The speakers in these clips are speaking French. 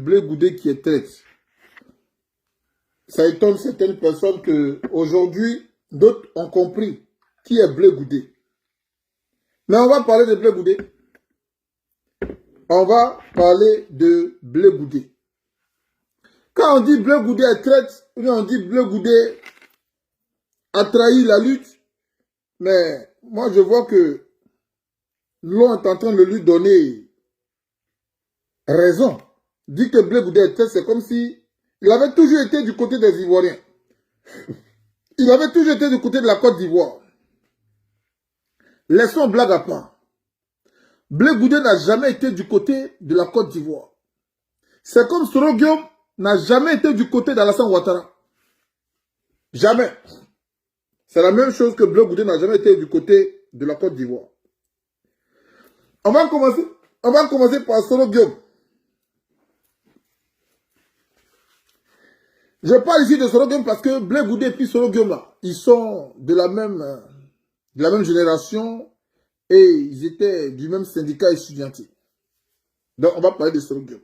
Blé Goudé qui est traître. Ça étonne certaines personnes que aujourd'hui, d'autres ont compris qui est Blé Goudé. Mais on va parler de Blé Goudé. On va parler de Blé Goudé. Quand on dit Blé Goudé est traître, ou bien on dit Blé Goudé a trahi la lutte, mais moi je vois que l'on est en train de lui donner raison. Dit que Blé Goudé est traître, c'est comme si il avait toujours été du côté des Ivoiriens. Il avait toujours été du côté de la Côte d'Ivoire. Laissons blague à part. Blé Goudé n'a jamais été du côté de la Côte d'Ivoire. C'est comme Soro Guillaume n'a jamais été du côté d'Alassane Ouattara. Jamais. C'est la même chose que Blé Goudé n'a jamais été du côté de la Côte d'Ivoire. On va commencer par Soro Guillaume. Je parle ici de Soro Guillaume parce que Blé Goudé et puis Soro Guillaume là, ils sont de la même génération et ils étaient du même syndicat étudiantil. Donc on va parler de Soro Guillaume.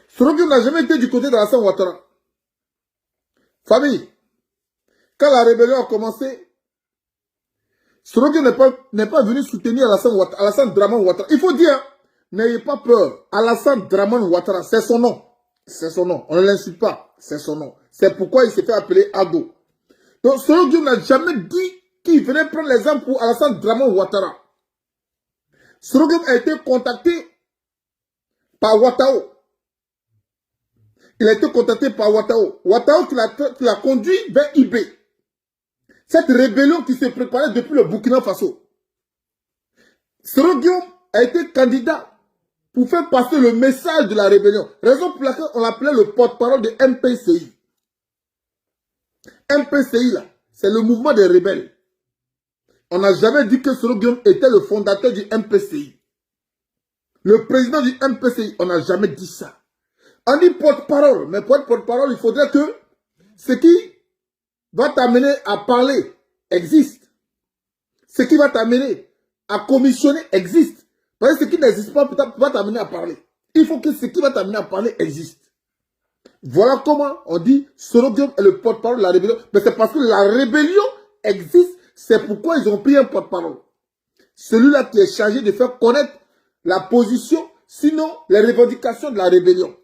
Soro Guillaume n'a jamais été du côté d'Alassane Ouattara. Famille, quand la rébellion a commencé, Soro Guillaume n'est pas venu soutenir Alassane Dramane Ouattara. Il faut dire, n'ayez pas peur, Alassane Dramane Ouattara, c'est son nom. C'est son nom. On ne l'insulte pas. C'est son nom. C'est pourquoi il s'est fait appeler Ado. Donc, Soro Guillaume n'a jamais dit qu'il venait prendre les armes pour Alassane Dramane Ouattara. Soro Guillaume a été contacté par Ouattao. Il a été contacté par Ouattao. Ouattao qui l'a conduit vers IB. Cette rébellion qui se préparait depuis le Burkina Faso. Soro Guillaume a été candidat pour faire passer le message de la rébellion. Raison pour laquelle on l'appelait le porte-parole de MPCI. MPCI, là, c'est le mouvement des rebelles. On n'a jamais dit que Soro Guillaume était le fondateur du MPCI. Le président du MPCI, on n'a jamais dit ça. On dit porte-parole, mais pour être porte-parole, il faudrait que ce qui va t'amener à parler existe. Ce qui va t'amener à commissionner existe. Parce que ce qui n'existe pas peut-être va t'amener à parler. Il faut que ce qui va t'amener à parler existe. Voilà comment on dit Soro Guillaume est le porte-parole de la rébellion. Mais c'est parce que la rébellion existe. C'est pourquoi ils ont pris un porte-parole. Celui-là qui est chargé de faire connaître la position, sinon les revendications de la rébellion.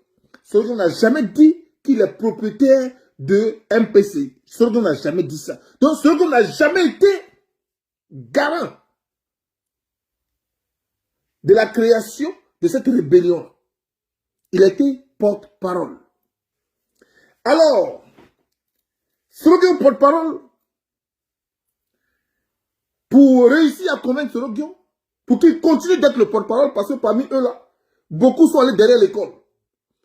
Soro Guillaume n'a jamais dit qu'il est propriétaire de MPC. Soro Guillaume n'a jamais dit ça. Donc Soro Guillaume n'a jamais été garant de la création de cette rébellion. Il a été porte-parole. Alors, Soro Guillaume porte-parole, pour réussir à convaincre Soro Guillaume, pour qu'il continue d'être le porte-parole, parce que parmi eux là, beaucoup sont allés derrière l'école.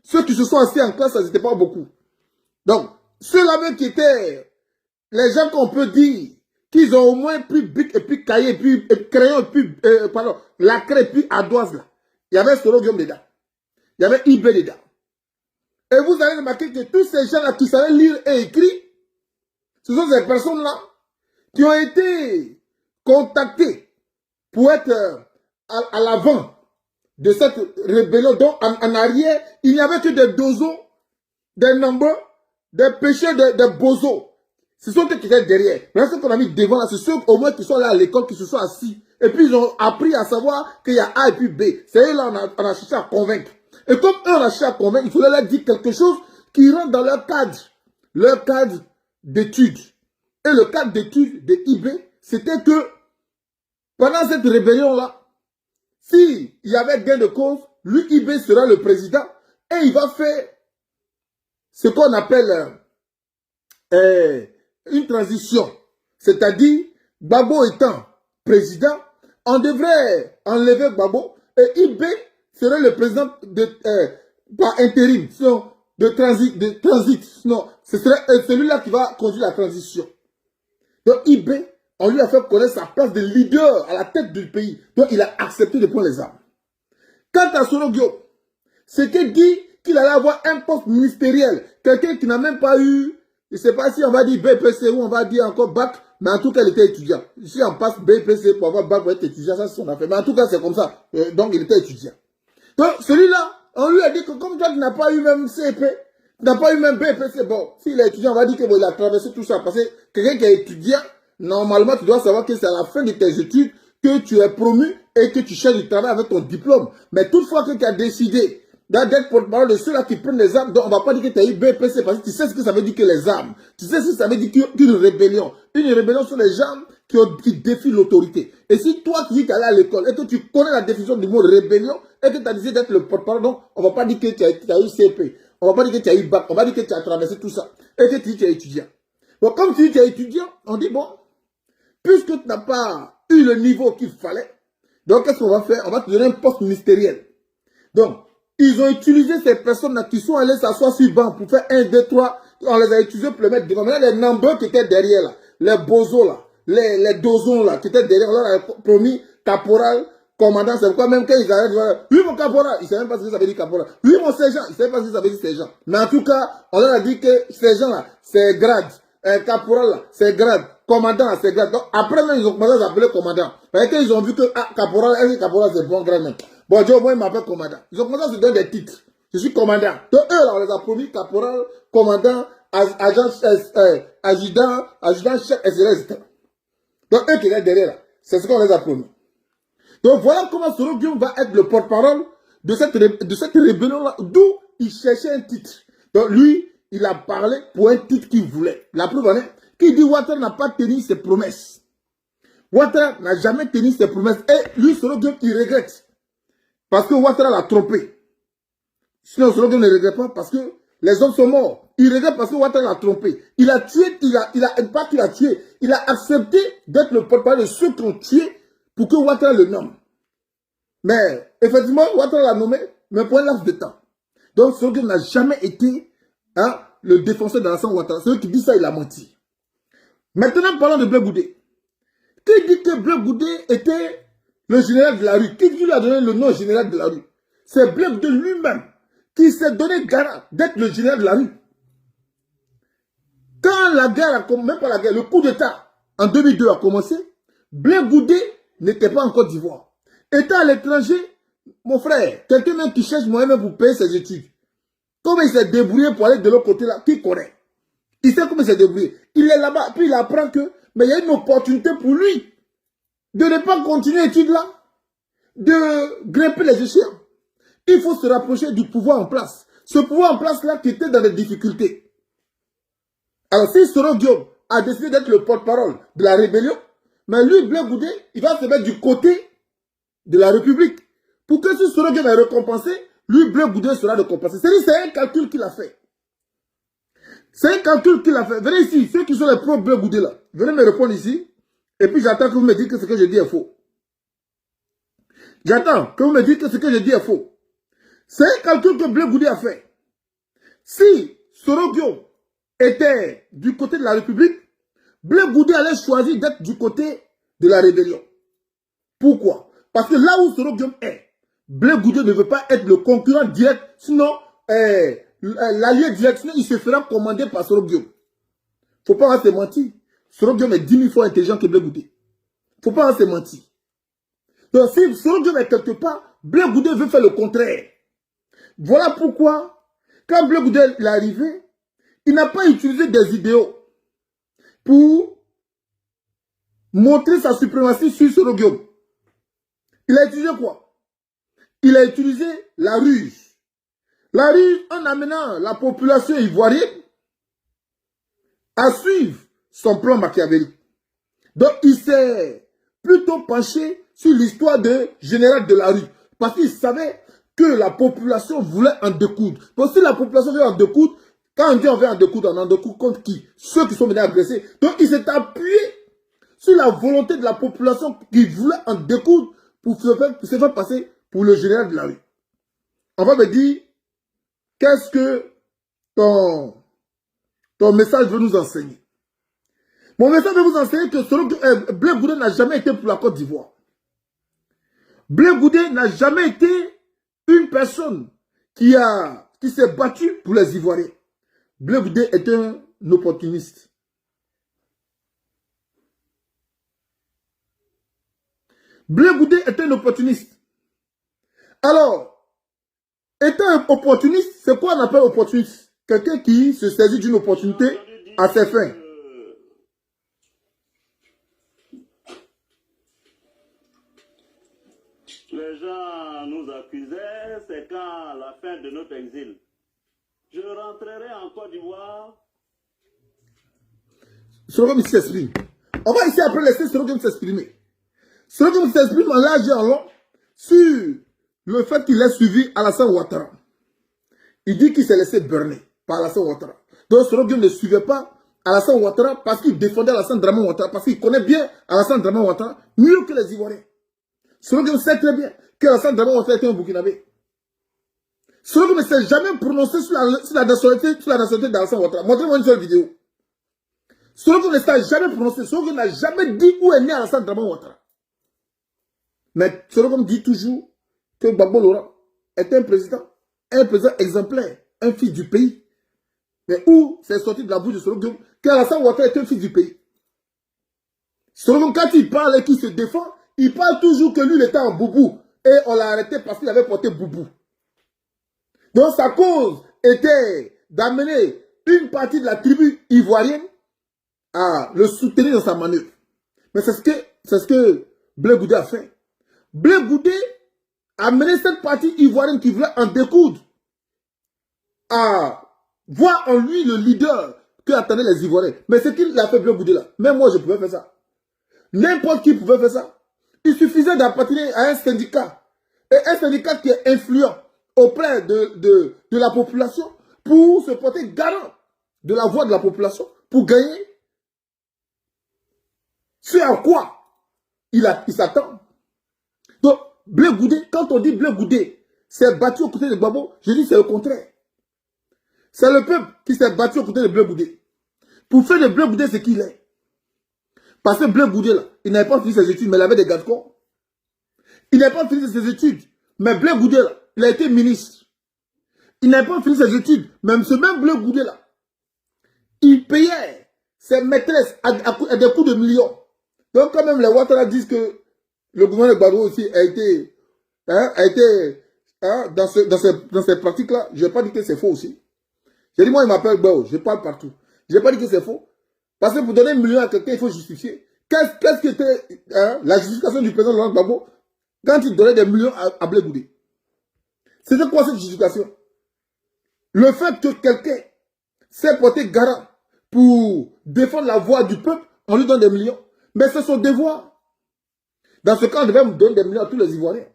Ceux qui se sont assis en classe, ça n'était pas beaucoup. Donc, ceux-là même qui étaient les gens qu'on peut dire qu'ils ont au moins pris bic et puis cahier, et puis crayon, et puis, la craie, et puis ardoise là. Il y avait Soro Guillaume dedans. Il y avait IB dedans. Et vous allez remarquer que tous ces gens-là qui savaient lire et écrire, ce sont ces personnes-là qui ont été contactées pour être à l'avant de cette rébellion. Donc, en arrière, il n'y avait que des dozos, des nombres, des péchés, des bozos. Ce sont eux qui étaient derrière. Mais ce qu'on a mis devant là, c'est ceux au moins qui sont là à l'école, qui se sont assis. Et puis ils ont appris à savoir qu'il y a A et puis B. C'est eux là on a cherché à convaincre. Et comme eux on a cherché à convaincre, il fallait leur dire quelque chose qui rentre dans leur cadre d'études. Et le cadre d'études de IB, c'était que pendant cette rébellion là, s'il y avait gain de cause, lui IB sera le président et il va faire ce qu'on appelle une transition. C'est-à-dire, Gbagbo étant président, on devrait enlever Gbagbo et IB serait le président par intérim, sinon de transit. Sinon, ce serait celui-là qui va conduire la transition. Donc IB, on lui a fait connaître sa place de leader à la tête du pays. Donc il a accepté de prendre les armes. Quant à Soro Guillaume, c'était dit qu'il allait avoir un poste ministériel. Quelqu'un qui n'a même pas eu, je ne sais pas si on va dire BPC ou on va dire encore bac, mais en tout cas il était étudiant. Si on passe BPC pour avoir bac pour être étudiant, ça c'est son affaire. Mais en tout cas c'est comme ça. Donc il était étudiant. Donc celui-là, On lui a dit que comme toi, tu n'as pas eu même CP, tu n'as pas eu même BP, c'est bon. S'il est étudiant, on va dire qu'il a traversé tout ça. Parce que quelqu'un qui est étudiant, normalement, tu dois savoir que c'est à la fin de tes études que tu es promu et que tu cherches du travail avec ton diplôme. Mais toutefois que tu as décidé d'être porte-parole de ceux-là qui prennent les armes, donc on ne va pas dire que tu as eu BPC parce que tu sais ce que ça veut dire que les armes. Tu sais ce que ça veut dire qu'une rébellion. Une rébellion sont les gens qui défient l'autorité. Et si toi tu dis que tu es allé à l'école et que tu connais la définition du mot rébellion et que tu as décidé d'être le porte-parole, donc on ne va pas dire que tu as eu CP. On ne va pas dire que tu as eu bac. On va dire que tu as traversé tout ça. Et que tu dis que tu es étudiant. Donc comme tu dis que tu es étudiant, on dit bon, puisque tu n'as pas eu le niveau qu'il fallait, donc qu'est-ce qu'on va faire? On va te donner un poste ministériel. Donc, ils ont utilisé ces personnes-là qui sont allées s'asseoir sur le banc pour faire 1, 2, 3. On les a utilisés pour les mettre devant. Maintenant, les nombreux qui étaient derrière là, les bozos là, les dozons là, qui étaient derrière, on leur a promis caporal, commandant. C'est pourquoi même quand ils arrivent, oui mon caporal, ils ne savaient même pas ce que ça veut dire caporal. Oui mon sergent, ils ne savaient pas ce que ça veut dire sergent. Mais en tout cas, on leur a dit que sergent là, c'est grade. Caporal là, c'est grade. Commandant là, c'est grade. Donc après même, ils ont commencé à s'appeler commandant. Parce qu'ils ont vu que caporal, caporal c'est bon grade même. Bon, Dieu, moi, il m'appelle commandant. Ils ont commencé à se donner des titres. Je suis commandant. Donc, eux, là, on les a promis caporal, commandant, agent, adjudant, chef, etc. Donc, eux qui étaient derrière, là, c'est ce qu'on les a promis. Donc, voilà comment Soro Guillaume va être le porte-parole de cette rébellion-là, d'où il cherchait un titre. Donc, lui, il a parlé pour un titre qu'il voulait. La preuve en est qu'il dit Ouattara n'a pas tenu ses promesses. Ouattara n'a jamais tenu ses promesses. Et lui, Soro Guillaume, il regrette. Parce que Ouattara l'a trompé. Sinon, Soro Guillaume ne regrette pas parce que les hommes sont morts. Il regrette parce que Ouattara l'a trompé. Il a tué, pas qu'il a tué, il a accepté d'être le porte-parole de ceux qui ont tué pour que Ouattara le nomme. Mais, effectivement, Ouattara l'a nommé, mais pour un laps de temps. Donc, Soro Guillaume n'a jamais été le défenseur de l'Alassane Ouattara. Celui qui dit ça, il a menti. Maintenant, parlons de Blé Goudé. Qui dit que Blé Goudé était le général de la rue? Qui lui a donné le nom général de la rue? C'est Blé Goudé lui-même qui s'est donné garant d'être le général de la rue. Quand la guerre même pas la guerre, le coup d'État en 2002 a commencé, Blé Goudé n'était pas en Côte d'Ivoire. Étant à l'étranger, mon frère, quelqu'un même qui cherche moyen pour payer ses études, comment il s'est débrouillé pour aller de l'autre côté là, qui connaît? Il sait comment il s'est débrouillé. Il est là-bas, puis il apprend que, mais il y a une opportunité pour lui de ne pas continuer l'étude là, de grimper les échelons. Il faut se rapprocher du pouvoir en place. Ce pouvoir en place là qui était dans des difficultés. Alors si Soro Guillaume a décidé d'être le porte-parole de la rébellion, mais lui, Blé Goudé, il va se mettre du côté de la République. Pour que si Soro Guillaume est récompensé, lui, Blé Goudé sera récompensé. C'est un calcul qu'il a fait. C'est un calcul qu'il a fait. Venez ici, ceux qui sont les pro Blé Goudé là, venez me répondre ici. Et puis j'attends que vous me dites que ce que je dis est faux. J'attends que vous me dites que ce que je dis est faux. C'est un calcul que Blé Goudé a fait. Si Soro Guillaume était du côté de la République, Blé Goudé allait choisir d'être du côté de la rébellion. Pourquoi? Parce que là où Soro Guillaume est, Blé Goudé ne veut pas être le concurrent direct, sinon l'allié direct, sinon il se fera commander par Soro Guillaume. Faut pas se mentir. Soro Guillaume est 10 000 fois intelligent que Blé Goudé. Faut pas se mentir. Donc si Soro Guillaume est quelque part, Blé Goudé veut faire le contraire. Voilà pourquoi, quand Blé Goudé est arrivé, il n'a pas utilisé des idéaux pour montrer sa suprématie sur Soro Guillaume. Il a utilisé quoi? Il a utilisé la ruse. La ruse en amenant la population ivoirienne à suivre son plan machiavélique. Donc il s'est plutôt penché sur l'histoire de général de la rue. Parce qu'il savait que la population voulait en découdre. Donc si la population veut en découdre, quand on dit on veut en découdre contre qui? Ceux qui sont venus agresser. Donc il s'est appuyé sur la volonté de la population qui voulait en découdre pour se faire passer pour le général de la rue. On va me dire, qu'est-ce que ton message veut nous enseigner? Mon message veut vous enseigner que Blé Goudé n'a jamais été pour la Côte d'Ivoire. Blé Goudé n'a jamais été une personne qui s'est battue pour les Ivoiriens. Blé Goudé est un opportuniste. Blé Goudé est un opportuniste. Alors, Étant un opportuniste, c'est quoi on appelle opportuniste? Quelqu'un qui se saisit d'une opportunité à ses fins. Les gens nous accusaient, c'est quand à la fin de notre exil, je rentrerai en Côte d'Ivoire. Slogum s'exprime. On va ici après laisser Slogum s'exprimer. Slogum s'exprime en large et en long sur le fait qu'il ait suivi Alassane Ouattara. Il dit qu'il s'est laissé burner par Alassane Ouattara. Donc Slogum ne suivait pas Alassane Ouattara parce qu'il défendait Alassane Draman Ouattara, parce qu'il connaît bien Alassane Draman Ouattara mieux que les Ivoiriens. Slogum sait très bien que Alassane Draman Ouattara était un Burkinabé. Slogum ne s'est jamais prononcé sur la nationalité d'Alassane Ouattara. Montrez-moi une seule vidéo. Slogum ne s'est jamais prononcé. Slogum n'a jamais dit où est né Alassane Draman Ouattara. Mais Slogum dit toujours que Gbagbo Laurent est un président exemplaire, un fils du pays. Mais où c'est sorti de la bouche de Slogum qu'Alassane Ouattara est un fils du pays? Slogum, quand il parle et qu'il se défend, il parle toujours que lui, il était en boubou. Et on l'a arrêté parce qu'il avait porté boubou. Donc sa cause était d'amener une partie de la tribu ivoirienne à le soutenir dans sa manœuvre. Mais c'est ce que Blé Goudé a fait. Blé Goudé a mené cette partie ivoirienne qui voulait en découdre à voir en lui le leader que attendaient les Ivoiriens. Mais c'est qu'il a fait Blé Goudé là. Même moi, je pouvais faire ça. N'importe qui pouvait faire ça. Il suffisait d'appartenir à un syndicat. Et un syndicat qui est influent auprès de la population pour se porter garant de la voix de la population pour gagner ce à quoi il s'attend. Donc, Blé Goudé, quand on dit Blé Goudé s'est battu aux côtés de Gbagbo, je dis c'est le contraire. C'est le peuple qui s'est battu aux côtés de Blé Goudé. Pour faire de Blé Goudé ce qu'il est. Parce que Blé Goudé, là, il n'avait pas fini ses études, mais il avait des garde-corps. Il n'avait pas fini ses études, mais Blé Goudé, là, il a été ministre. Il n'avait pas fini ses études, même ce même Blé Goudé, là, il payait ses maîtresses à des coups de millions. Donc, quand même, les Ouattara disent que le gouvernement de Gbagbo aussi a été dans ces pratiques-là. Je n'ai pas dit que c'est faux aussi. J'ai dit, moi, il m'appelle Bao, je parle partout. Je n'ai pas dit que c'est faux. Parce que pour donner 1 million à quelqu'un, il faut justifier. Qu'est-ce qui était la justification du président Laurent Gbagbo quand il donnait des millions à Blé Goudé? C'était quoi cette justification? Le fait que quelqu'un s'est porté garant pour défendre la voix du peuple, on lui donne des millions. Mais c'est son devoir. Dans ce cas, on devait donner des millions à tous les Ivoiriens.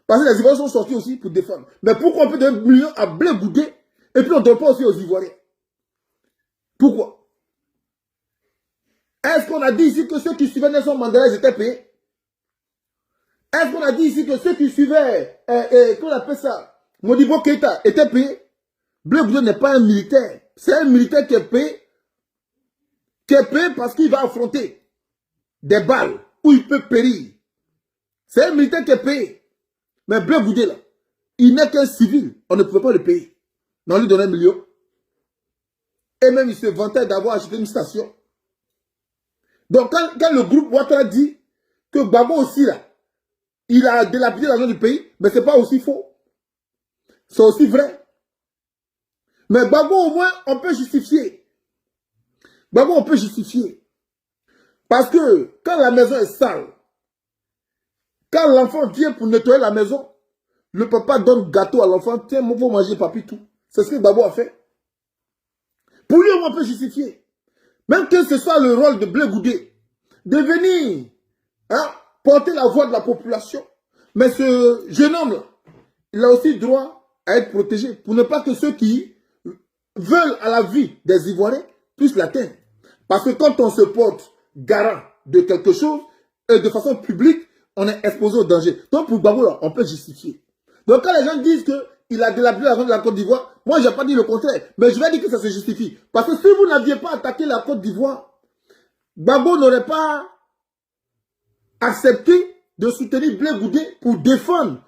Parce que les Ivoiriens sont sortis aussi pour défendre. Mais pourquoi on peut donner 1 million à Blé Goudé et puis on ne donne pas aussi aux Ivoiriens? Pourquoi? Est-ce qu'on a dit ici que ceux qui suivaient Nelson Mandela, ils étaient payés? Est-ce qu'on a dit ici que ceux qui suivaient, qu'on appelle ça, Modibo Keïta, étaient payés? Blé Goudé n'est pas un militaire. C'est un militaire qui est payé parce qu'il va affronter des balles où il peut périr. C'est un militaire qui est payé. Mais Blé Goudé, là, il n'est qu'un civil. On ne pouvait pas le payer. Mais on lui donnait 1 million. Et même, il se vantait d'avoir acheté une station. Donc, quand le groupe Ouattara dit que Gbagbo aussi, là, il a délapidé l'argent du pays, mais ce n'est pas aussi faux. C'est aussi vrai. Mais Gbagbo, au moins, on peut justifier. Gbagbo, on peut justifier. Parce que quand la maison est sale, quand l'enfant vient pour nettoyer la maison, le papa donne gâteau à l'enfant, tiens, il faut manger papi tout. C'est ce que Gbagbo a fait. Pour lui, on peut justifier. Même que ce soit le rôle de Blé Goudé, de venir porter la voix de la population. Mais ce jeune homme-là, il a aussi droit à être protégé pour ne pas que ceux qui veulent à la vie des Ivoiriens puissent l'atteindre. Parce que quand on se porte garant de quelque chose, et de façon publique, on est exposé au danger. Donc pour Gbagbo, là, on peut justifier. Donc quand les gens disent qu'il a délapidé l'argent de la Côte d'Ivoire, moi je n'ai pas dit le contraire, mais je vais dire que ça se justifie. Parce que si vous n'aviez pas attaqué la Côte d'Ivoire, Gbagbo n'aurait pas accepté de soutenir Blé Goudé pour défendre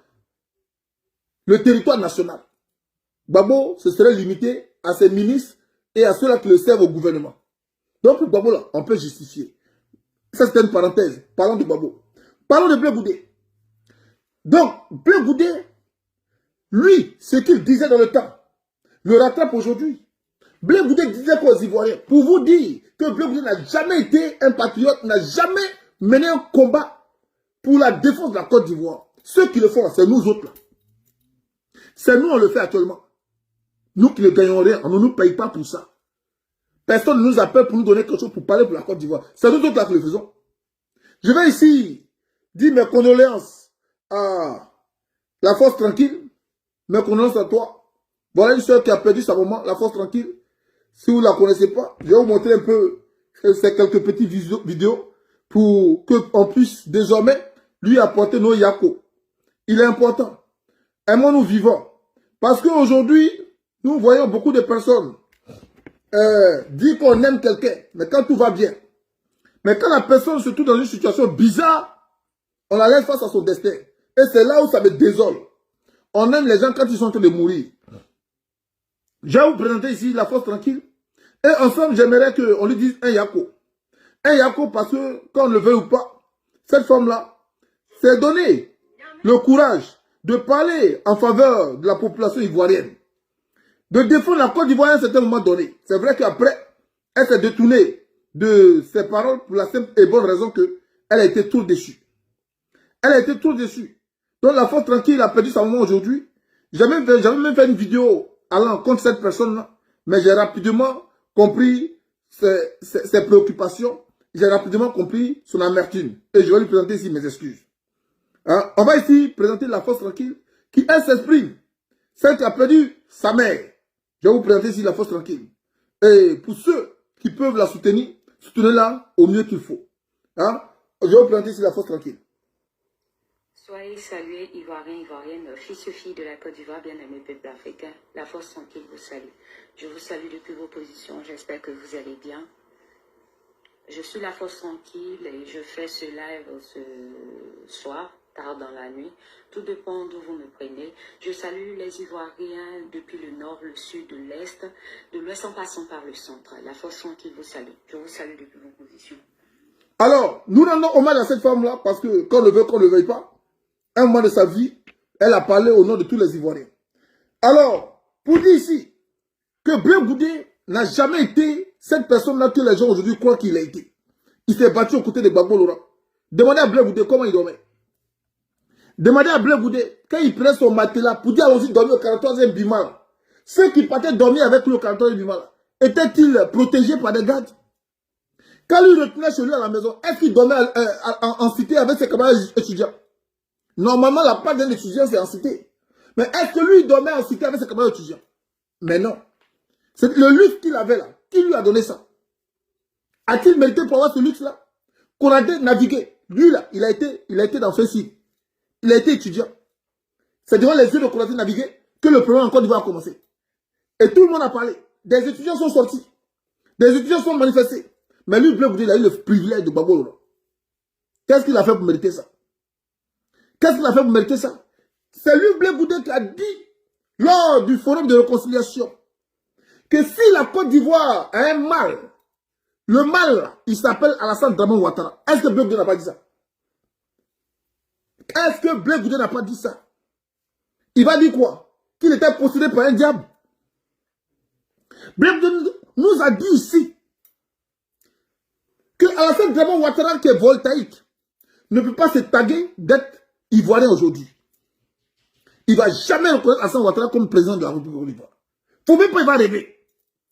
le territoire national. Gbagbo se serait limité à ses ministres et à ceux-là qui le servent au gouvernement. Donc pour Gbagbo, là, on peut justifier. Ça, c'était une parenthèse. Parlons de Gbagbo. Parlons de Blé Goudé. Donc, Blé Goudé Lui, ce qu'il disait dans le temps, le rattrape aujourd'hui. Blé Goudé disait quoi aux Ivoiriens? Pour vous dire que Blé Goudé n'a jamais été un patriote, n'a jamais mené un combat pour la défense de la Côte d'Ivoire. Ceux qui le font, c'est nous autres là. C'est nous, on le fait actuellement. Nous qui ne gagnons rien, on ne nous paye pas pour ça. Personne ne nous appelle pour nous donner quelque chose pour parler pour la Côte d'Ivoire. C'est nous autres là qui le faisons. Je vais ici dire mes condoléances à la force tranquille. Mes condoléances à toi. Voilà une soeur qui a perdu sa maman, la force tranquille. Si vous ne la connaissez pas, je vais vous montrer un peu ces quelques petites vidéos pour qu'on puisse désormais lui apporter nos yako. Il est important. Aimons-nous vivants. Parce qu'aujourd'hui, nous voyons beaucoup de personnes dire qu'on aime quelqu'un, mais quand tout va bien. Mais quand la personne se trouve dans une situation bizarre, on la laisse face à son destin. Et c'est là où ça me désole. On aime les gens quand ils sont en train de mourir. Je vais vous présenter ici la force tranquille. Et ensemble, j'aimerais qu'on lui dise un yako. Un yako parce que, quand on le veut ou pas, cette femme-là s'est donné le courage de parler en faveur de la population ivoirienne. De défendre la Côte d'Ivoire à un certain moment donné. C'est vrai qu'après, elle s'est détournée de ses paroles pour la simple et bonne raison qu'elle a été trop déçue. Elle a été trop déçue. Donc la force tranquille a perdu sa maman aujourd'hui. J'avais même fait une vidéo allant contre cette personne-là. Mais j'ai rapidement compris ses préoccupations. J'ai rapidement compris son amertume. Et je vais lui présenter ici mes excuses. Hein? On va ici présenter la force tranquille qui, elle, s'exprime. Celle qui a perdu sa mère. Je vais vous présenter ici la force tranquille. Et pour ceux qui peuvent la soutenir, soutenez-la au mieux qu'il faut. Hein? Je vais vous présenter ici la force tranquille. Soyez salués, Ivoiriens, Ivoiriennes, fils et filles de la Côte d'Ivoire, bien-aimés peuple africain. La force tranquille vous salue. Je vous salue depuis vos positions. J'espère que vous allez bien. Je suis la force tranquille et je fais ce live ce soir, tard dans la nuit. Tout dépend d'où vous me prenez. Je salue les Ivoiriens depuis le nord, le sud, de l'ouest en passant par le centre. La force tranquille vous salue. Je vous salue depuis vos positions. Alors, nous rendons hommage à cette femme-là parce que, qu'on le veut, qu'on ne le veuille pas, un moment de sa vie, elle a parlé au nom de tous les Ivoiriens. Alors, pour dire ici que Blé Goudé n'a jamais été cette personne-là que les gens aujourd'hui croient qu'il a été. Il s'est battu aux côtés de Gbagbo Laurent. Demandez à Blé Goudé comment il dormait. Demandez à Blé Goudé, quand il prenait son matelas pour dire allons-y dormir au 43e Bimal, ceux qui partaient dormir avec lui au 43e Bimal, étaient-ils protégés par des gardes? Quand lui retenait chez lui à la maison, est-ce qu'il dormait en cité avec ses camarades étudiants? Normalement, la part d'un étudiant, c'est en cité. Mais est-ce que lui, il dormait en cité avec ses camarades étudiants? Mais non. C'est le luxe qu'il avait là. Qui lui a donné ça? A-t-il mérité pour avoir ce luxe-là? Qu'on a navigué. Lui, là, il a été dans ce site. Il a été étudiant. C'est devant les yeux de Konaté navigué que le problème en Côte d'Ivoire a commencé. Et tout le monde a parlé. Des étudiants sont sortis. Des étudiants sont manifestés. Mais lui, Blé Goudé, il a eu le privilège de Gbagbo Laurent. Qu'est-ce qu'il a fait pour mériter ça? Qu'est-ce qu'il a fait pour mériter ça? C'est lui, Blé Goudé, qui a dit, lors du forum de réconciliation, que si la Côte d'Ivoire a un mal, le mal, il s'appelle Alassane Dramane Ouattara. Est-ce que Blé Goudé n'a pas dit ça? Est-ce que Blé Goudé n'a pas dit ça? Il va dire quoi? Qu'il était possédé par un diable. Blé Goudé nous a dit ici que Alassane Dramane Ouattara, qui est voltaïque, ne peut pas se taguer d'être ivoirien aujourd'hui. Il ne va jamais reconnaître Alassane Ouattara comme président de la République d'Ivoire. Il ne faut même pas y rêver.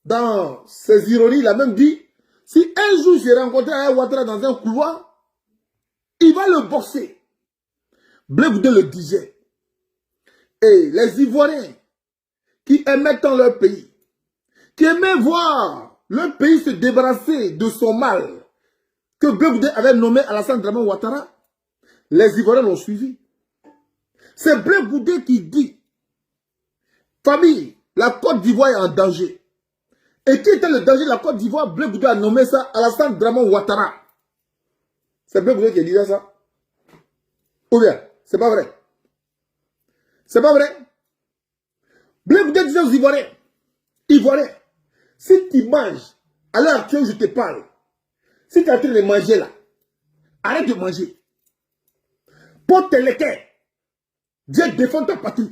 Dans ses ironies, il a même dit, si un jour j'ai rencontré un Ouattara dans un couloir, il va le boxer. Blé Goudé le disait. Et les Ivoiriens qui aimaient tant leur pays, qui aimaient voir leur pays se débarrasser de son mal, que Blé Goudé avait nommé Alassane Dramane Ouattara, les Ivoiriens l'ont suivi. C'est Blé Goudé qui dit, famille, la Côte d'Ivoire est en danger. Et qui était le danger de la Côte d'Ivoire? Blé Goudé a nommé ça Alassane Dramane Ouattara. C'est Blé Goudé qui a dit ça? Ou bien, c'est pas vrai? C'est pas vrai? Blé Goudé disait aux Ivoiriens, Ivoiriens, si tu manges, à l'heure actuelle je te parle, si tu es en train de manger là, arrête de manger. Porte tes l'équerre. Dieu défend ta patrie.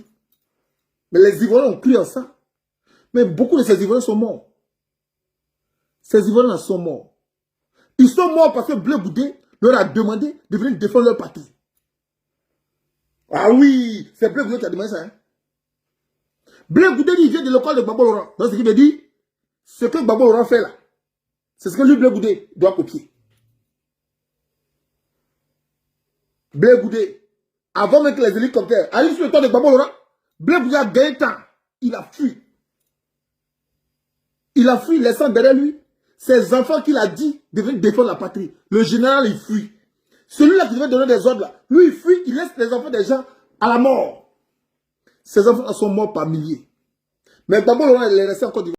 Mais les Ivoiriens ont cru en ça. Mais beaucoup de ces Ivoiriens sont morts. Ces Ivoiriens sont morts. Ils sont morts parce que Blé Goudé leur a demandé de venir défendre leur patrie. Ah oui, c'est Blé Goudé qui a demandé ça. Hein? Blé Goudé, il vient de l'école de Gbagbo Laurent. Donc, ce qui veut dire, ce que Gbagbo Laurent fait là, c'est ce que lui, Blé Goudé, doit copier. Blé Goudé, avant même que les hélicoptères arrivent sur le temps de Gbagbo Laurent, Blé Goudé a gagné temps. Il a fui. Il a fui, laissant derrière lui ses enfants qu'il a dit de venir défendre la patrie. Le général, il fuit. Celui-là qui devait donner des ordres, là, lui, il fuit, il laisse les enfants des gens à la mort. Ces enfants sont morts par milliers. Mais Gbagbo Laurent, il est resté en Côte d'Ivoire.